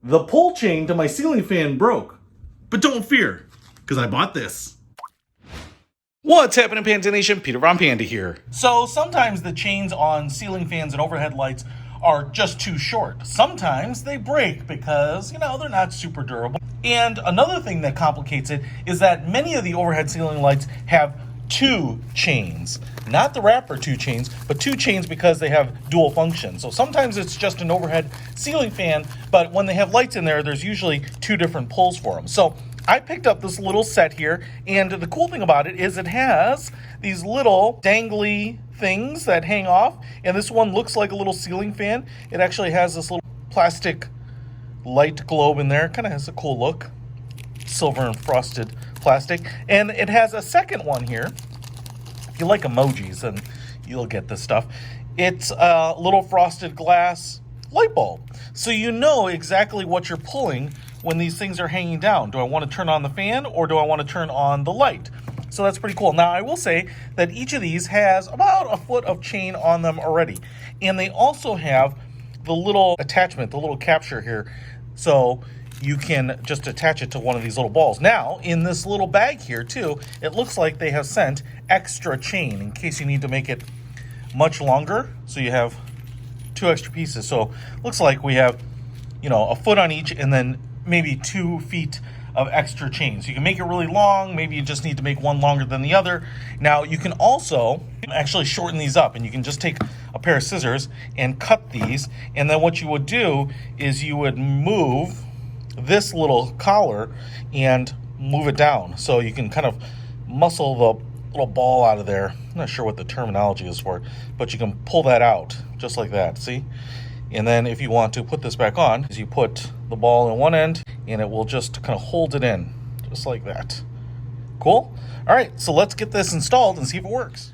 The pull chain to my ceiling fan broke. But don't fear, because I bought this. What's happening, Panda Nation? Peter Von Panda here. So sometimes the chains on ceiling fans and overhead lights are just too short. Sometimes they break because, they're not super durable. And another thing that complicates it is that many of the overhead ceiling lights have two chains. Not the wrapper two chains, but two chains because they have dual function. So sometimes it's just an overhead ceiling fan, but when they have lights in there, there's usually two different pulls for them. So I picked up this little set here, and the cool thing about it is it has these little dangly things that hang off, and this one looks like a little ceiling fan. It actually has this little plastic light globe in there. Kind of has a cool look. Silver and frosted plastic. And it has a second one here. If you like emojis, then you'll get this stuff. It's a little frosted glass light bulb. So you know exactly what you're pulling when these things are hanging down. Do I want to turn on the fan or do I want to turn on the light? So that's pretty cool. Now I will say that each of these has about a foot of chain on them already. And they also have the little attachment, the little capture here. So you can just attach it to one of these little balls. Now, in this little bag here too, it looks like they have sent extra chain in case you need to make it much longer. So you have two extra pieces. So looks like we have, a foot on each and then maybe 2 feet of extra chain. So you can make it really long. Maybe you just need to make one longer than the other. Now you can also actually shorten these up, and you can just take a pair of scissors and cut these. And then what you would do is you would move this little collar and move it down. So you can kind of muscle the little ball out of there. I'm not sure what the terminology is for it, but you can pull that out just like that, see? And then if you want to put this back on, is you put the ball in one end and it will just kind of hold it in, just like that. Cool? All right, so let's get this installed and see if it works.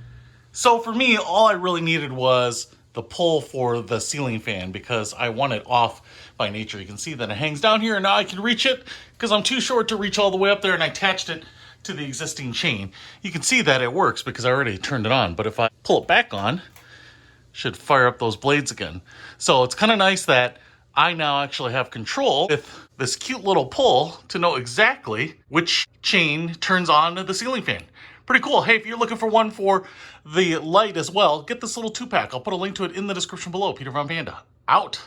So for me, all I really needed was the pull for the ceiling fan because I want it off by nature. You can see that it hangs down here and now I can reach it because I'm too short to reach all the way up there, and I attached it to the existing chain. You can see that it works because I already turned it on, but if I pull it back on, should fire up those blades again. So it's kind of nice that I now actually have control with this cute little pull to know exactly which chain turns on the ceiling fan. Pretty cool. Hey, if you're looking for one for the light as well, get this little 2-pack. I'll put a link to it in the description below. Peter Von Panda, out.